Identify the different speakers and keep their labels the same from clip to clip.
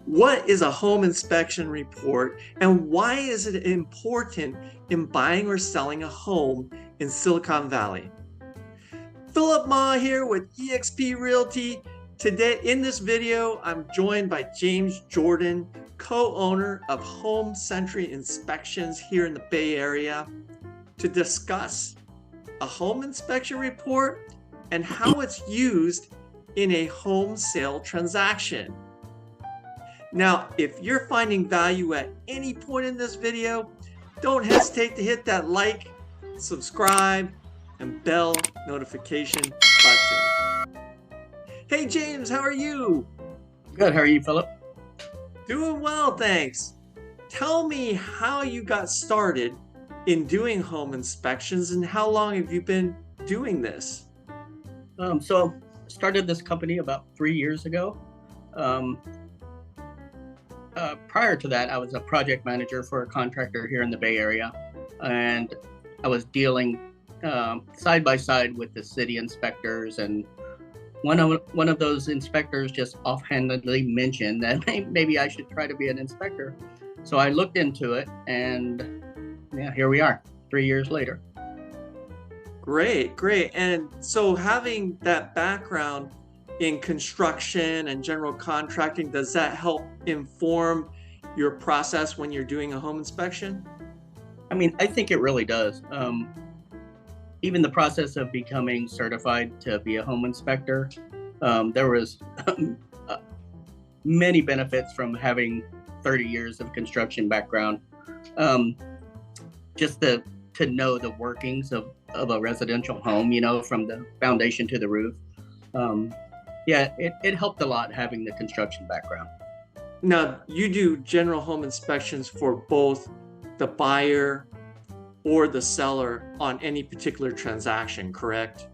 Speaker 1: What is a home inspection report and why is it important in buying or selling a home in Silicon Valley? Philip Ma here with eXp Realty. Today in this video, I'm joined by James Jordan, co-owner of HomeSentry Inspections here in the Bay Area, to discuss a home inspection report and how it's used in a home sale transaction. Now, if you're finding value at any point in this video, don't hesitate to hit that like, subscribe, and bell notification button. Hey James, how are you?
Speaker 2: Good. How are you, Philip?
Speaker 1: Doing well, thanks. Tell me how you got started in doing home inspections and how long have you been doing this?
Speaker 2: So started this company about 3 years ago. Prior to that, I was a project manager for a contractor here in the Bay Area, and I was dealing side by side with the city inspectors. And one of those inspectors just offhandedly mentioned that maybe I should try to be an inspector. So I looked into it, and yeah, here we are, 3 years later.
Speaker 1: Great. And so having that background in construction and general contracting, does that help inform your process when you're doing a home inspection?
Speaker 2: I mean, I think it really does. Even the process of becoming certified to be a home inspector, there was many benefits from having 30 years of construction background. Just to know the workings of a residential home, from the foundation to the roof. It helped a lot having the construction background.
Speaker 1: Now, you do general home inspections for both the buyer or the seller on any particular transaction, correct?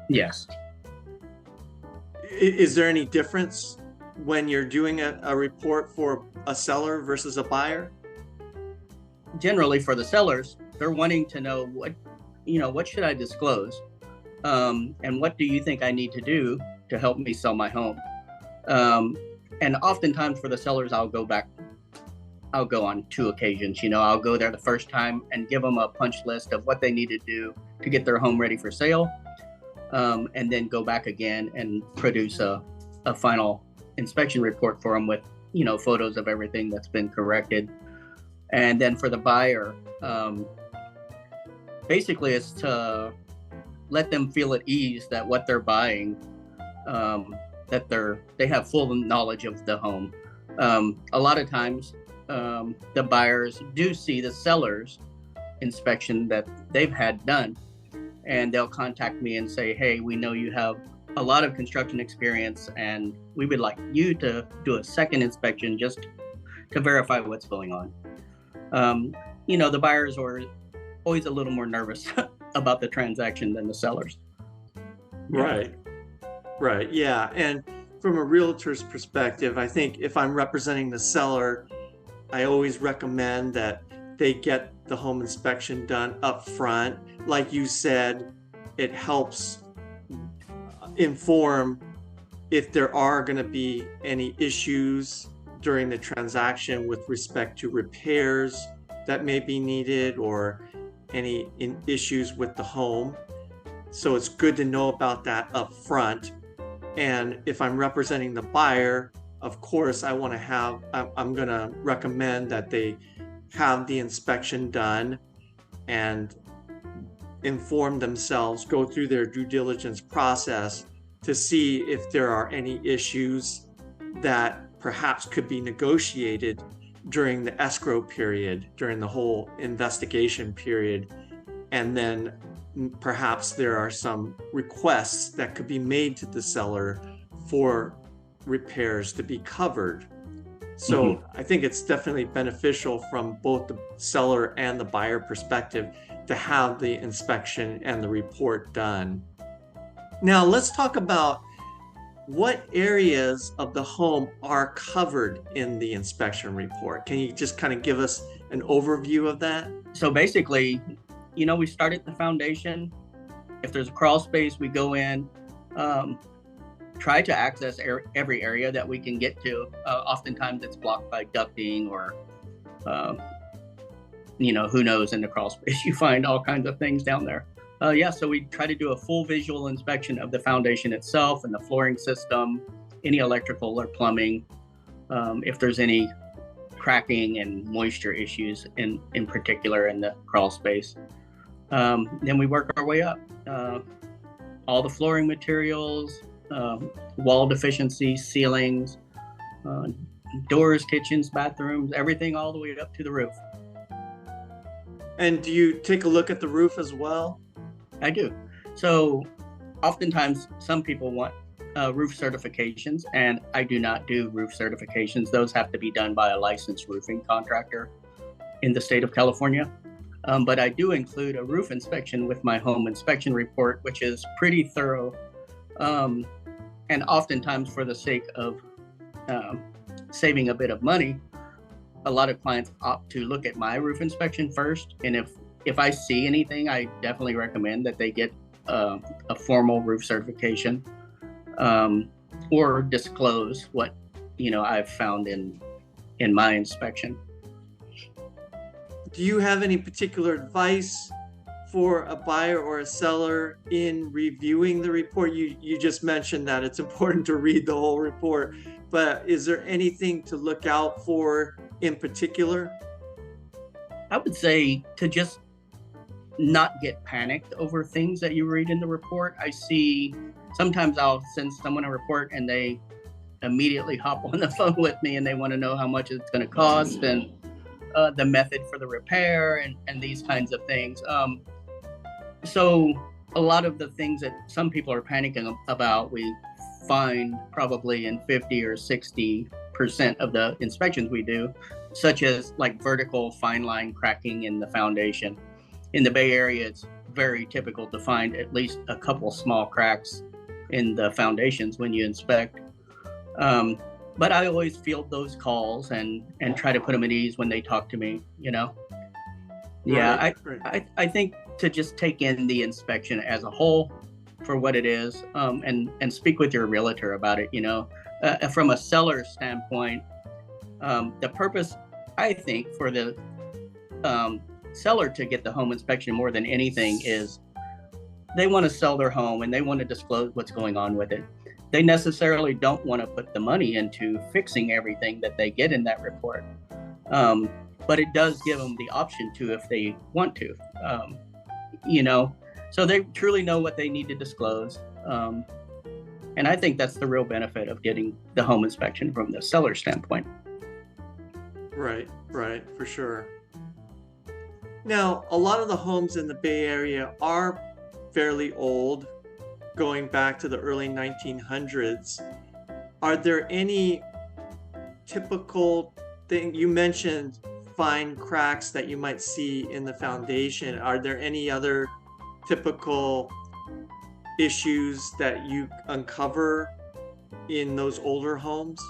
Speaker 2: Yes.
Speaker 1: Is there any difference when you're doing a report for a seller versus a buyer?
Speaker 2: Generally, for the sellers, they're wanting to know what should I disclose? And what do you think I need to do to help me sell my home? And oftentimes for the sellers, I'll go on 2 occasions. I'll go there the first time and give them a punch list of what they need to do to get their home ready for sale. And then go back again and produce a final inspection report for them with, photos of everything that's been corrected. And then for the buyer, basically it's to let them feel at ease that what they're buying, that they have full knowledge of the home. A lot of times, the buyers do see the seller's inspection that they've had done, and they'll contact me and say, hey, we know you have a lot of construction experience, and we would like you to do a second inspection just to verify what's going on. The buyers are always a little more nervous about the transaction than the sellers.
Speaker 1: Right. Yeah. And from a realtor's perspective, I think if I'm representing the seller, I always recommend that they get the home inspection done up front. Like you said, it helps inform if there are going to be any issues during the transaction with respect to repairs that may be needed or any issues with the home. So it's good to know about that up front. And if I'm representing the buyer, of course, I'm going to recommend that they have the inspection done and inform themselves, go through their due diligence process to see if there are any issues that perhaps could be negotiated during the escrow period, during the whole investigation period. And then perhaps there are some requests that could be made to the seller for repairs to be covered. So I think it's definitely beneficial from both the seller and the buyer perspective to have the inspection and the report done. Now let's talk about what areas of the home are covered in the inspection report. Can you just kind of give us an overview of that?
Speaker 2: So basically, we start at the foundation. If there's a crawl space, we go in. try to access every area that we can get to. Oftentimes it's blocked by ducting or, who knows, in the crawl space, you find all kinds of things down there. So we try to do a full visual inspection of the foundation itself and the flooring system, any electrical or plumbing, if there's any cracking and moisture issues in particular in the crawl space. Then we work our way up. All the flooring materials, wall deficiencies, ceilings, doors, kitchens, bathrooms, everything all the way up to the roof.
Speaker 1: And do you take a look at the roof as well?
Speaker 2: I do. So oftentimes some people want roof certifications, and I do not do roof certifications. Those have to be done by a licensed roofing contractor in the state of California. But I do include a roof inspection with my home inspection report, which is pretty thorough. And oftentimes, for the sake of saving a bit of money, a lot of clients opt to look at my roof inspection first. And if I see anything, I definitely recommend that they get a formal roof certification, or disclose what I've found in my inspection.
Speaker 1: Do you have any particular advice for a buyer or a seller in reviewing the report? You just mentioned that it's important to read the whole report, but is there anything to look out for in particular?
Speaker 2: I would say to just not get panicked over things that you read in the report. I see sometimes I'll send someone a report and they immediately hop on the phone with me and they want to know how much it's going to cost and the method for the repair and these kinds of things. So a lot of the things that some people are panicking about, we find probably in 50 or 60% of the inspections we do, such as like vertical fine line cracking in the foundation. In the Bay Area, it's very typical to find at least a couple small cracks in the foundations when you inspect. But I always field those calls and try to put them at ease when they talk to me, Yeah, right. I think to just take in the inspection as a whole for what it is, and speak with your realtor about it, From a seller's standpoint, the purpose, I think, for the seller to get the home inspection more than anything is they want to sell their home and they want to disclose what's going on with it. They necessarily don't want to put the money into fixing everything that they get in that report. But it does give them the option to if they want to, so they truly know what they need to disclose. And I think that's the real benefit of getting the home inspection from the seller standpoint.
Speaker 1: Right, for sure. Now, a lot of the homes in the Bay Area are fairly old, going back to the early 1900s. Are there any typical thing? You mentioned fine cracks that you might see in the foundation. Are there any other typical issues that you uncover in those older homes?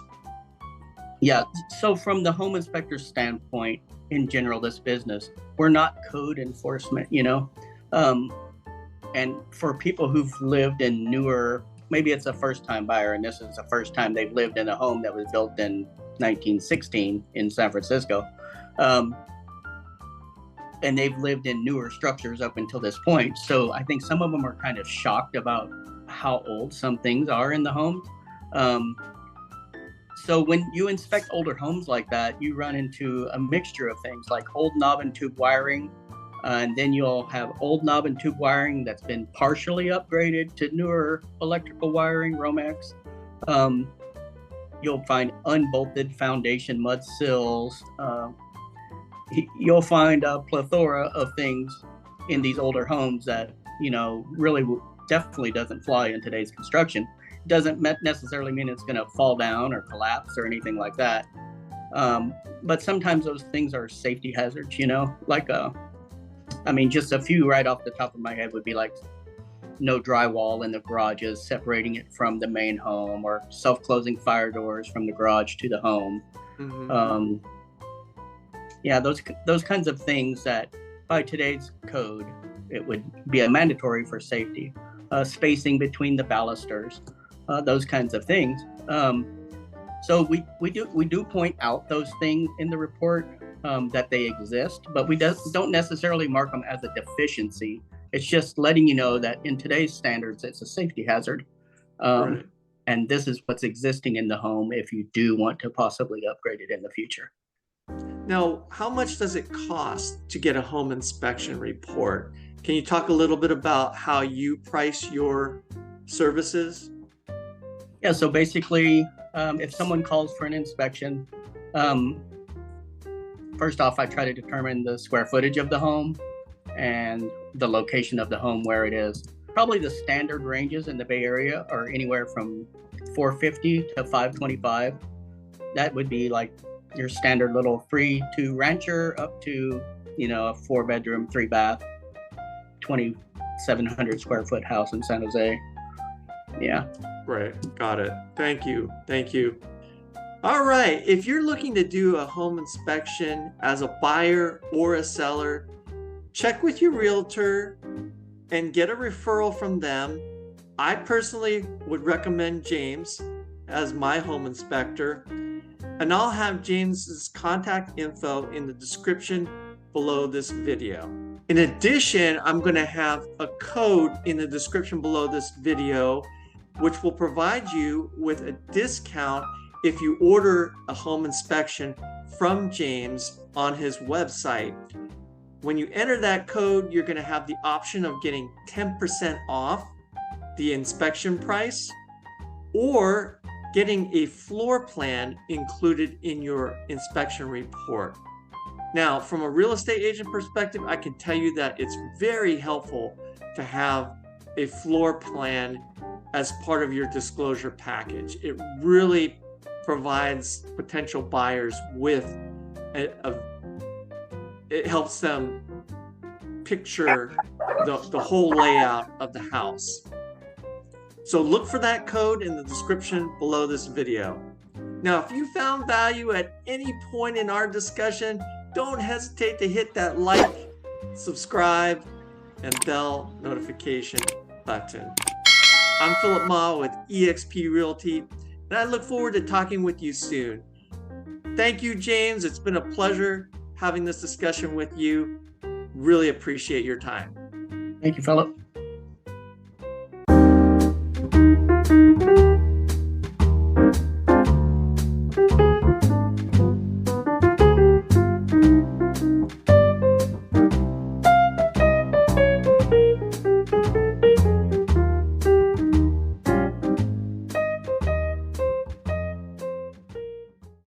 Speaker 2: Yeah, so from the home inspector's standpoint, in general, this business, we're not code enforcement, and for people who've lived in newer, maybe it's a first-time buyer, and this is the first time they've lived in a home that was built in 1916 in San Francisco, and they've lived in newer structures up until this point. So I think some of them are kind of shocked about how old some things are in the homes. So when you inspect older homes like that, you run into a mixture of things like old knob and tube wiring, and then you'll have old knob and tube wiring that's been partially upgraded to newer electrical wiring, Romex. You'll find unbolted foundation mud sills. You'll find a plethora of things in these older homes that, really definitely doesn't fly in today's construction. Doesn't necessarily mean it's going to fall down or collapse or anything like that. But sometimes those things are safety hazards, like, just a few right off the top of my head would be like no drywall in the garages, separating it from the main home, or self-closing fire doors from the garage to the home. Mm-hmm. Those kinds of things that by today's code, it would be a mandatory for safety. Spacing between the balusters. those kinds of things. So we do point out those things in the report, that they exist, but we don't necessarily mark them as a deficiency. It's just letting you know that in today's standards, it's a safety hazard.
Speaker 1: Right.
Speaker 2: And this is what's existing in the home if you do want to possibly upgrade it in the future.
Speaker 1: Now, how much does it cost to get a home inspection report? Can you talk a little bit about how you price your services?
Speaker 2: Yeah, so basically, if someone calls for an inspection, first off, I try to determine the square footage of the home and the location of the home where it is. Probably the standard ranges in the Bay Area are anywhere from $450 to $525. That would be like your standard little 3-2 rancher up to, a 4-bedroom, 3-bath, 2,700 square foot house in San Jose. Yeah.
Speaker 1: Right. Got it. Thank you. Thank you. All right. If you're looking to do a home inspection as a buyer or a seller, check with your realtor and get a referral from them. I personally would recommend James as my home inspector, and I'll have James's contact info in the description below this video. In addition, I'm going to have a code in the description below this video, which will provide you with a discount if you order a home inspection from James on his website. When you enter that code, you're going to have the option of getting 10% off the inspection price or getting a floor plan included in your inspection report. Now, from a real estate agent perspective, I can tell you that it's very helpful to have a floor plan as part of your disclosure package. It really provides potential buyers with it helps them picture the whole layout of the house. So look for that code in the description below this video. Now, if you found value at any point in our discussion, don't hesitate to hit that like, subscribe, and bell notification button. I'm Philip Ma with eXp Realty, and I look forward to talking with you soon. Thank you, James. It's been a pleasure having this discussion with you. Really appreciate your time.
Speaker 2: Thank you, Philip.